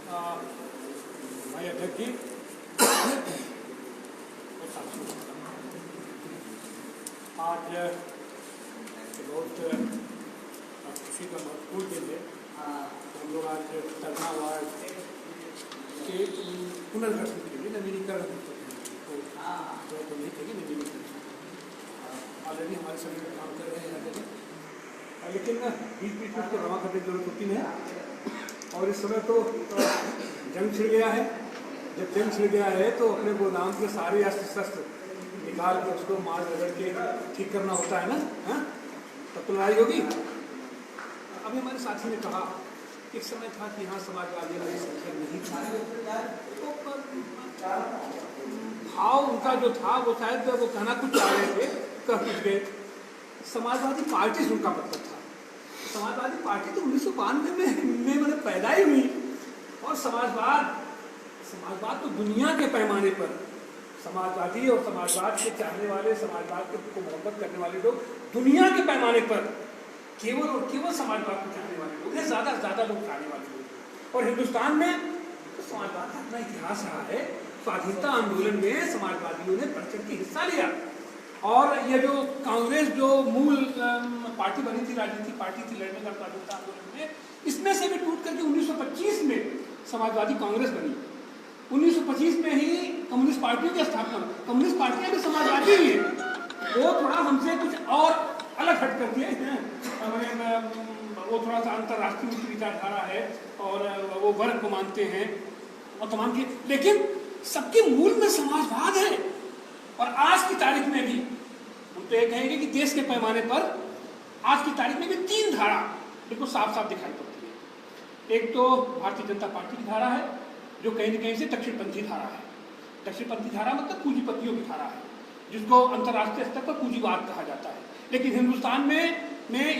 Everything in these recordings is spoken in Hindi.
भाई अध्यक्ष जी आज बहुत खुशी का महत्वपूर्ण दिन है। हम लोग आज तरना वार्ड के पुनर्गठन के लिए नवीनीकरण तो नहीं थे नवीनीकरण ऑलरेडी हमारे सभी लोग काम कर रहे हैं, लेकिन बीच बीच में उसको जमा करने की जरूरत होती है। और इस समय तो जंग छिड़ गया है। जब जंग छिड़ गया है तो अपने गोदाम के सारे अस्त्र शस्त्र निकाल के उसको मार रगड़ के ठीक करना होता है ना। तब तो लड़ाई होगी। अभी हमारे साथी ने कहा एक समय था कि यहाँ समाजवादी में संख्या नहीं था, तो भाव उनका जो था वो शायद वो कहना कुछ चाह रहे थे, कह कुछ गए। समाजवादी पार्टी से उनका मतलब था। समाजवादी पार्टी तो 1992 में मतलब पैदा ही हुई, और समाजवाद तो दुनिया के पैमाने पर समाजवादी और समाजवाद के चाहने वाले, समाजवाद को मोहब्बत करने वाले लोग दुनिया के पैमाने पर केवल और केवल समाजवाद को चाहने वाले लोग हैं, ज्यादा से ज्यादा लोग चाहने वाले लोग। और हिंदुस्तान में तो समाजवाद का अपना इतिहास रहा है। स्वाधीनता आंदोलन में समाजवादियों ने बढ़ चढ़ के हिस्सा लिया, और ये जो कांग्रेस जो मूल पार्टी बनी थी, राजनीतिक पार्टी थी लड़ने का स्वाधीनता आंदोलन में, इसमें से भी टूट करके 1925 में समाजवादी कांग्रेस बनी। 1925 में ही कम्युनिस्ट पार्टियों की स्थापना। कम्युनिस्ट पार्टियां भी समाजवादी ही है, वो थोड़ा हमसे कुछ और अलग हट करके हैं। वो थोड़ा सा अंतर्राष्ट्रीय विचारधारा है और वो वर्ग को मानते हैं और तमाम की, लेकिन सबके मूल में समाजवाद है। और आज की तारीख में भी हम तो ये कहेंगे कि देश के पैमाने पर आज की तारीख में भी 3 धारा बिल्कुल साफ साफ दिखाई पड़ती है। एक तो भारतीय जनता पार्टी की धारा है, जो कहीं न कहीं से दक्षिणपंथी धारा है। दक्षिणपंथी धारा मतलब पूंजीपतियों की धारा है, जिसको अंतर्राष्ट्रीय स्तर पर पूंजीवाद कहा जाता है। लेकिन हिंदुस्तान में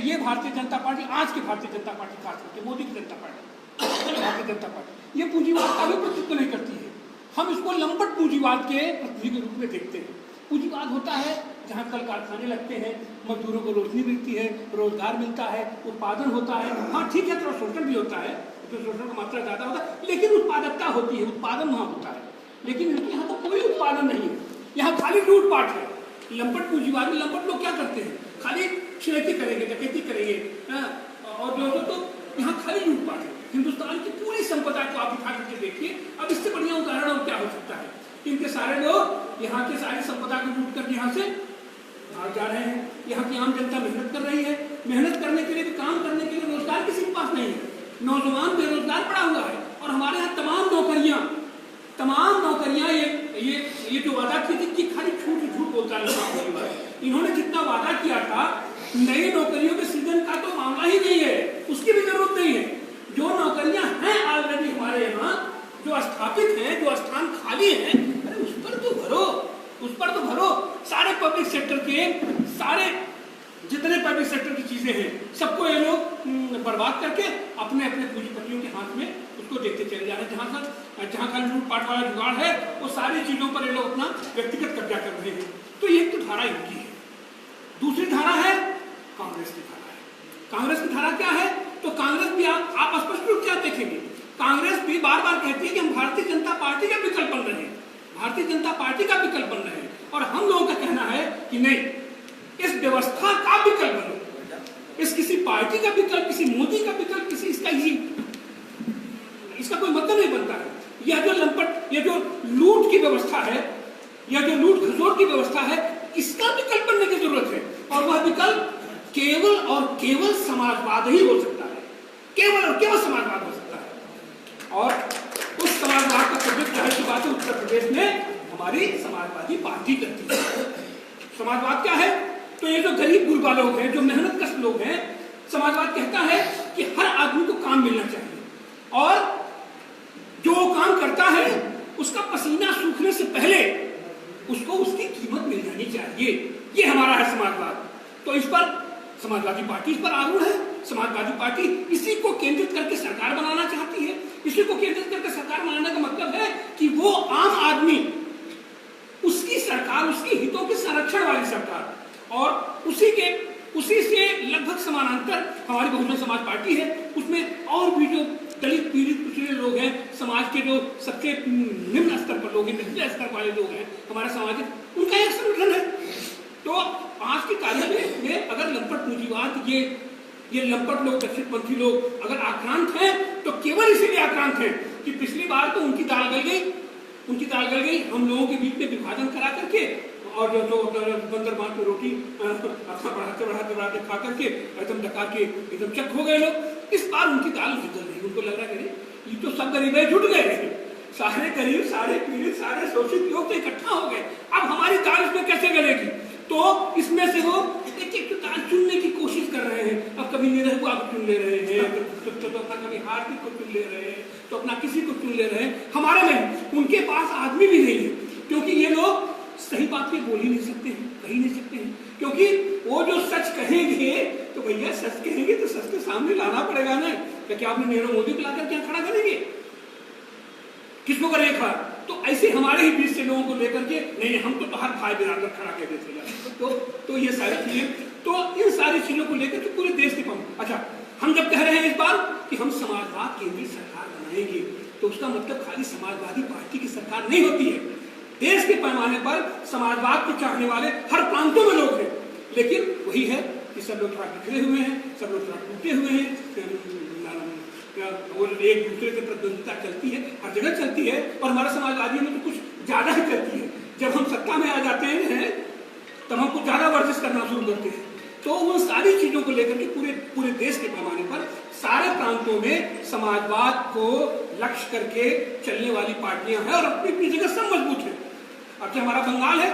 ये भारतीय जनता पार्टी, आज की भारतीय जनता पार्टी, खास करके मोदी की जनता पार्टी, भारतीय जनता पार्टी, ये पूंजीवाद का भी प्रतिनिधित्व नहीं करती है। हम इसको लंपट पूंजीवाद के प्रतिनिधि के रूप में देखते हैं। पूंजीवाद होता है जहाँ कल कारखाने लगते हैं, मजदूरों को रोशनी मिलती है, रोजगार मिलता है, उत्पादन होता है। हाँ ठीक है, थोड़ा शोषण भी होता है, तो शोषण की मात्रा ज्यादा होता है, लेकिन उत्पादकता होती है, उत्पादन वहाँ होता है। लेकिन यहाँ तो कोई उत्पादन नहीं है, यहाँ खाली लूटपाट है। लंपट पूंजीवाद में लंपट लोग क्या करते हैं, खाली छिड़की करेंगे, डकैती करेंगे, और जो तो यहाँ खाली लूटपाट है। हिंदुस्तान की पूरी संपदा को आप उठा करके देखिए, अब इससे बढ़िया उदाहरण और क्या हो सकता है। इनके सारे लोग यहाँ के सारी संपदा को लूट कर यहाँ से भाग जा रहे हैं। यहाँ की आम जनता मेहनत कर रही है, मेहनत करने के लिए भी, काम करने के लिए रोजगार किसी के पास नहीं है। नौजवान बेरोजगार पड़ा हुआ है, और हमारे यहाँ तमाम नौकरियां ये जो वादा की थी कि खाली झूठ बोलता है। इन्होंने जितना वादा किया था, नई नौकरियों के सृजन का तो मामला ही नहीं है, उसकी भी जरूरत नहीं है। जो नौकरियां हैं ऑलरेडी हमारे यहाँ, जो स्थापित हैं, जो स्थान खाली हैं, अरे उस पर तो भरो। सारे पब्लिक सेक्टर के सारे जितने पब्लिक सेक्टर की चीजें हैं, सबको ये लोग बर्बाद करके अपने अपने पूंजीपतियों के हाथ में उसको देखते चले जा रहे हैं। जहाँ का लूटपाट वाला जुगाड़ है, वो सारी चीजों पर ये लोग अपना व्यक्तिगत कब्जा कर रहे हैं। तो ये तो धारा इनकी है। दूसरी धारा है कांग्रेस की धारा है। कांग्रेस की धारा क्या है, तो कांग्रेस भी आप स्पष्ट रूप से देखेंगे, कांग्रेस भी बार बार कहती है कि हम भारतीय जनता पार्टी का विकल्प बन रहे हैं, भारतीय जनता पार्टी का विकल्प बन रहे हैं। और हम लोगों का कहना है कि नहीं, इस व्यवस्था का विकल्प बनो। इस किसी पार्टी का विकल्प, किसी मोदी का विकल्प, किसी इसका कोई मतलब नहीं बनता है। यह जो लंपट, यह जो लूट की व्यवस्था है, यह जो लूट खसोट की व्यवस्था है, इसका विकल्प बनने की जरूरत है। और वह विकल्प केवल और केवल समाजवाद ही हो सकता है, केवल और केवल समाजवाद हो सकता है। और उस समाजवाद का प्रयोग जाहिर सी बात है उत्तर प्रदेश में हमारी समाजवादी पार्टी करती है। समाजवाद क्या है, तो ये जो गरीब गुरबा लोग हैं, जो मेहनत कश लोग हैं, समाजवाद कहता है कि हर आदमी को काम मिलना चाहिए, और जो काम करता है उसका पसीना सूखने से पहले उसको उसकी कीमत मिल जानी चाहिए। ये हमारा है समाजवाद। तो इस पर समाजवादी पार्टी इस पर आरूढ़ है। समाजवादी पार्टी इसी को केंद्रित करके सरकार बनाना चाहती है। इसी को केंद्रित करके सरकार बनाने का मतलब है कि वो आम आदमी, उसकी सरकार, उसकी हितों के संरक्षण वाली सरकार, और उसी से लगभग समानांतर हमारी बहुजन समाज पार्टी है। उसमें और भी जो दलित पीड़ित पिछड़े लोग हैं, समाज के जो सबसे निम्न स्तर पर लोग हैं, निचले स्तर वाले लोग हैं हमारे समाज में, उनका एक संगठन है। तो आज की तारीख में अगर लंपट पूंजीवाद, ये लंपट लोग, दक्षिणपंथी लोग अगर आक्रांत हैं तो केवल इसीलिए आक्रांत हैं कि पिछली बार तो उनकी दाल गल गई हम लोगों के बीच में विभाजन करा करके, और जो बंदर बांट में रोटी बढ़ाते खा करके एकदम डका के एकदम चक हो गए लोग। इस बार उनकी दाल नहीं गल रही, उनको लग रहा है ये तो सब गरीब जुट गए, सारे गरीब, सारे पीड़ित, सारे शोषित लोग तो इकट्ठा हो गए, अब हमारी दाल इसमें कैसे गलेगी। तो इसमें से वो एक दाल चुनने की कोशिश कर रहे हैं। अब कभी निरहुआ को चुन ले रहे हैं, तो अपना कभी हार्दिक को चुन ले रहे हैं, तो अपना किसी को चुन ले रहे हैं। हमारे नहीं, उनके पास आदमी भी नहीं है, क्योंकि ये लोग सही बात ये बोल ही नहीं सकते हैं, कह ही नहीं सकते हैं, क्योंकि वो जो सच कहेंगे तो भैया सच कहेंगे तो सच के सामने लाना पड़ेगा ना। क्या आपने नरेंद्र मोदी को लाकर क्या खड़ा करेंगे, किसको करेंगे खड़ा? तो ऐसे हमारे ही बीच से लोगों को लेकर के नहीं हम तो बाहर भाई बिरादर खड़ा कर देते, तो ये सारी चीजें, तो इन सारी चीजों को लेकर के पूरे देश के अच्छा, हम जब कह रहे हैं इस बार कि हम समाजवाद केंद्रित सरकार बनाएंगे, तो उसका मतलब खाली समाजवादी पार्टी की सरकार नहीं होती है। देश के पैमाने पर समाजवाद को चाहने वाले हर प्रांतों में लोग हैं, लेकिन वही है कि सब लोग थोड़ा बिखरे हुए हैं, सब लोग थोड़ा टूटे हुए हैं, वो एक दूसरे से प्रतिद्वंदिता चलती है, हर जगह चलती है, और हमारे समाजवादियों में तो कुछ ज्यादा ही चलती है। जब हम सत्ता में आ जाते हैं तब हम कुछ ज्यादा वर्जिश करना शुरू करते हैं। तो उन सारी चीजों को लेकर के पूरे देश के पैमाने पर सारे प्रांतों में समाजवाद को लक्ष्य करके चलने वाली पार्टियां हैं, और अपनी अपनी जगह सब मजबूत है। अब जो हमारा बंगाल है,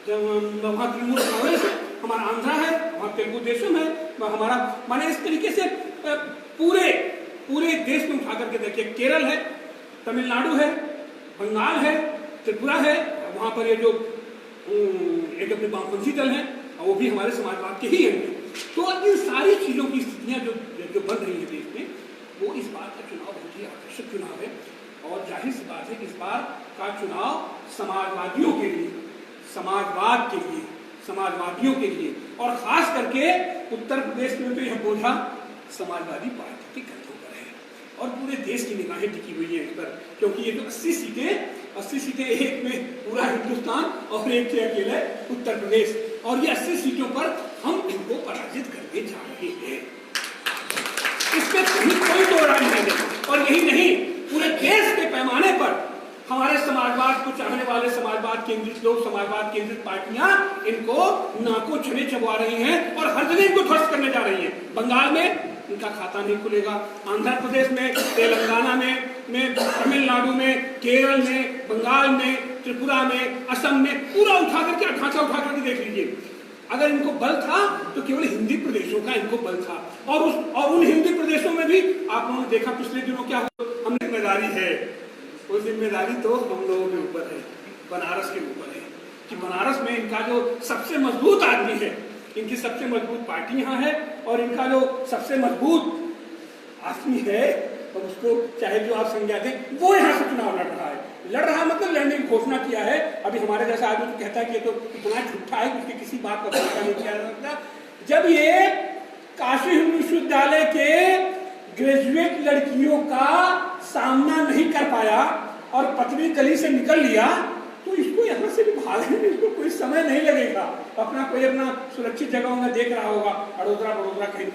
जब वहाँ तृणमूल कांग्रेस है, हमारा आंध्रा है, वहाँ तेलुगु देशम है, हमारा माने इस तरीके से पूरे देश में उठा करके देखिए, केरल है, तमिलनाडु है, बंगाल है, त्रिपुरा है, वहाँ पर ये जो एक अपने वामपंथी दल है वो भी हमारे समाजवाद के ही हैं। तो इन सारी चीजों की स्थितियां जो बन रही है देश में, वो इस बार का चुनाव बहुत ही आकर्षक चुनाव है, और जाहिर सी बात है कि इस बार का चुनाव समाजवादियों के लिए, समाजवाद के लिए, समाजवादियों के लिए, और खास करके उत्तर प्रदेश में तो यह बोझा समाजवादी पार्टी के कंधों पर है, और पूरे देश की निगाहें टिकी हुई है इस पर, क्योंकि ये तो 80 सीटें एक में पूरा हिंदुस्तान और एक से अकेले उत्तर प्रदेश, और ये 80 सीटों पर हम इनको पराजित करने जा रहे हैं, इसमें कहीं कोई दो राय नहीं है। और यही नहीं, पूरे देश के पैमाने पर हमारे समाजवाद को चाहने वाले, समाजवाद केंद्रित लोग, समाजवाद केंद्रित पार्टियां इनको नाकों छड़े चबा रही हैं, और हर जगह इनको ध्वस्त करने जा रही हैं। बंगाल में इनका खाता नहीं खुलेगा, आंध्र प्रदेश में, तेलंगाना में तमिलनाडु में, केरल में, बंगाल में, त्रिपुरा में, असम में, पूरा उठा करके ढांचा उठा करके देख लीजिए। अगर इनको बल था तो केवल हिंदी प्रदेशों का इनको बल था, और उन हिंदी प्रदेशों में भी आप लोगों ने देखा पिछले दिनों क्या हम जिम्मेदारी है, वो जिम्मेदारी तो हम लोगों के ऊपर है, बनारस के ऊपर है, कि बनारस में इनका जो सबसे मजबूत आदमी है, इनकी सबसे मजबूत पार्टी यहाँ है, और इनका जो सबसे मजबूत आदमी है, और उसको चाहे जो आप संज्ञा दें, वो यहाँ से चुनाव लड़ रहा है, मतलब लड़ने की घोषणा किया है। अभी हमारे जैसा आदमी तो कहता है कि ये तो इतना झूठा है कि उसकी किसी बात का भरोसा नहीं किया जा सकता। जब ये काशी हिंदू विश्वविद्यालय के ग्रेजुएट लड़कियों का सामना नहीं कर पाया और पतली गली से निकल लिया, तो इसको यहाँ से भी भागने में इसको कोई समय नहीं लगेगा। अपना सुरक्षित जगहों में देख रहा होगा, बड़ोदरा कहीं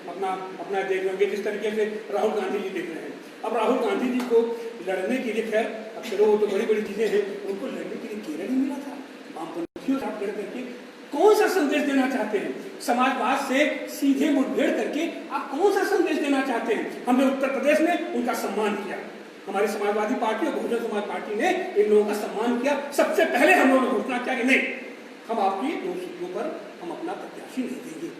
अपना देख रहे होंगे, जिस तरीके से राहुल गांधी जी देख रहे हैं। अब राहुल गांधी जी को लड़ने के लिए, खैर अब चलो वो तो बड़ी बड़ी चीजें हैं, उनको लड़ने के लिए केरल ही मिला था, वामपंथियों से लड़ करके कौन सा संदेश देना चाहते हैं? समाजवाद से सीधे मुठभेड़ करके आप कौन सा संदेश देना चाहते हैं? हमने उत्तर प्रदेश में उनका सम्मान किया, हमारी समाजवादी पार्टी और बहुजन समाज पार्टी ने इन लोगों का सम्मान किया। सबसे पहले हम लोगों ने घोषणा किया कि नहीं, हम आपकी 2 सीटों पर हम अपना प्रत्याशी नहीं देंगे,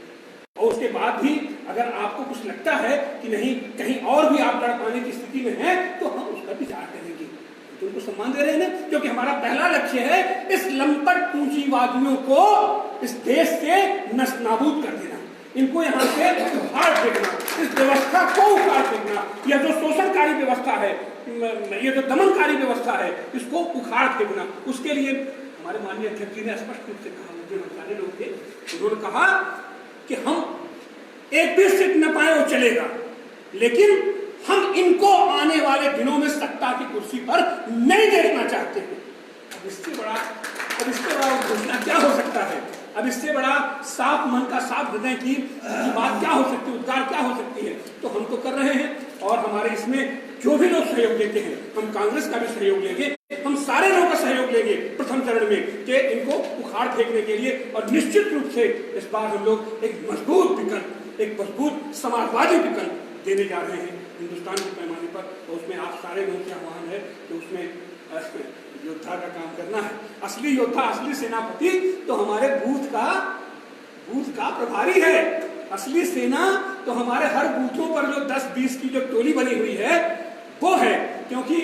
और उसके बाद भी अगर आपको कुछ लगता है कि नहीं कहीं और भी आप लड़ पाने की स्थिति में हैं, तो हम उसका विचार करेंगे। तो उनको सम्मान दे रहे हैं ना, क्योंकि हमारा पहला लक्ष्य है इस लंपट पूंजीवादियों को इस देश से नष्ट-नाबूद कर देना, इनको यहाँ से उखाड़ फेंकना, इस व्यवस्था को उखाड़ फेंकना। यह जो शोषणकारी व्यवस्था है, ये जो दमनकारी व्यवस्था है, इसको उखाड़ फेंकना। उसके लिए हमारे माननीय अध्यक्ष जी ने स्पष्ट रूप से कहा, मुझे मंत्रालय लोग थे, उन्होंने कहा कि हम एक भी सीट न पाए वो चलेगा, लेकिन हम इनको आने वाले दिनों में सत्ता की कुर्सी पर नहीं देखना चाहते हैं। अब इससे बड़ा घोषणा क्या हो सकता है? अब इससे बड़ा साफ मन का, साफ हृदय की बात क्या हो सकती है, उद्गार क्या हो सकती है? तो हम तो कर रहे हैं, और हमारे इसमें जो भी लोग सहयोग देते हैं, हम कांग्रेस का भी सहयोग लेंगे, हम सारे लोगों का सहयोग लेंगे प्रथम चरण में कि इनको उखाड़ फेंकने के लिए। और निश्चित रूप से इस बार हम लोग एक मजबूत विकल्प, एक मजबूत समाजवादी विकल्प देने जा रहे हैं हिंदुस्तान के पैमाने पर। तो उसमें आप सारे लोगों से आह्वान है कि उसमें योद्धा का काम करना है। असली योद्धा, असली सेनापति तो हमारे बूथ का प्रभारी है। असली सेना तो हमारे हर बूथों पर जो 10-20 की जो टोली बनी हुई है वो है। क्योंकि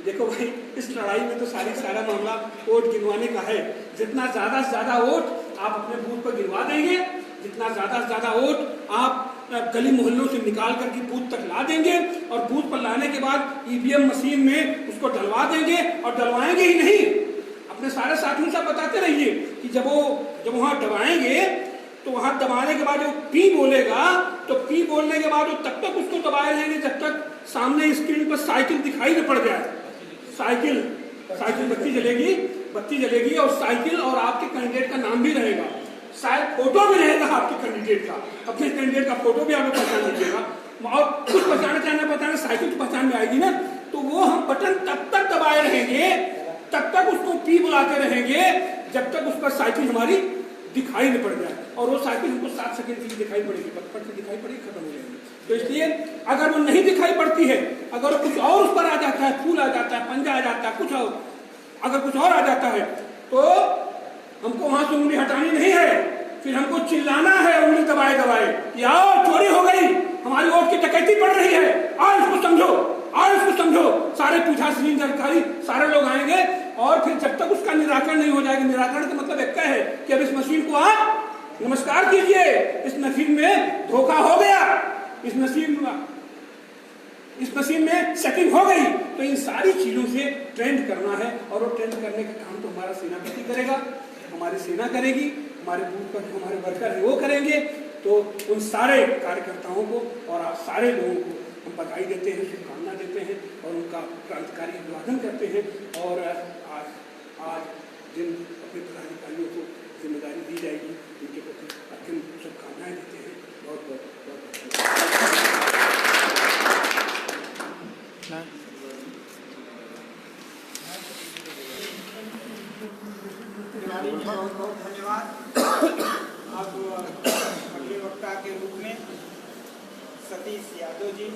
देखो भाई, इस लड़ाई में तो सारा मामला वोट गिनवाने का है। जितना ज्यादा से ज्यादा वोट आप अपने बूथ पर गिनवा देंगे, जितना ज्यादा से ज्यादा वोट आप गली मोहल्लों से निकाल करके बूथ तक ला देंगे, और बूथ पर लाने के बाद ईवीएम मशीन में उसको डलवा देंगे, और डलवाएंगे ही नहीं, अपने सारे साथियों से बताते रहिए कि जब वहां दबाएंगे तो वहां दबाने के बाद जो पी बोलेगा, तो पी बोलने के बाद वो तब तक उसको दबाए रहेंगे जब तक सामने स्क्रीन पर साइकिल दिखाई न पड़ जाए। साइकिल बत्ती जलेगी और साइकिल और आपके कैंडिडेट का नाम भी रहेगा, शायद फोटो भी रहेगा आपके कैंडिडेट का, अपने कैंडिडेट का फोटो भी आप पहचान लीजिएगा। और कुछ पहचाने चाहे पहचाने, साइकिल तो पहचान में आएगी ना, तो वो हम बटन तब तक दबाए रहेंगे, तब तक उसको पी बुलाते रहेंगे जब तक उस पर साइकिल हमारी दिखाई न पड़ जाए। और वो साइकिल हमको 7 सेकंड के लिए दिखाई पड़ेगी, पटपट से दिखाई पड़ेगी, खत्म हो जाएगी। तो इसलिए अगर वो नहीं दिखाई पड़ती है, अगर कुछ और उस पर आ जाता है, फूल आ जाता है, पंजा आ जाता है, कुछ और अगर कुछ और आ जाता है, तो हमको वहां से उंगली हटानी नहीं है, फिर हमको चिल्लाना है उंगली दबाए दबाए, यार चोरी हो गई, हमारी वोट की डकैती पड़ रही है, और इसको समझो। सारे पीठासीन अधिकारी सारे लोग आएंगे, और फिर जब तक उसका निराकरण नहीं हो जाएगा, निराकरण का मतलब एक है कि अब इस मशीन को आप नमस्कार कीजिए, इस मशीन में धोखा हो गया, इस मशीन में सेटिंग हो गई। तो इन सारी चीजों से ट्रेंड करना है, और वो ट्रेंड करने का काम तो हमारा सेनापति करेगा, हमारी सेना करेगी, हमारे बूथ पर हमारे वर्कर है वो करेंगे। तो उन सारे कार्यकर्ताओं को और आप सारे लोगों को हम बधाई देते हैं, शुभकामना देते हैं, और उनका क्रांतिकारी अभिवादन करते हैं। और आज जिन अपने पदाधिकारियों को जिम्मेदारी दी जाएगी, उनके प्रति अत्यंत शुभकामनाएं देते हैं। बहुत बहुत बहुत धन्यवाद। अब अगले वक्ता के रूप में सतीश यादव जी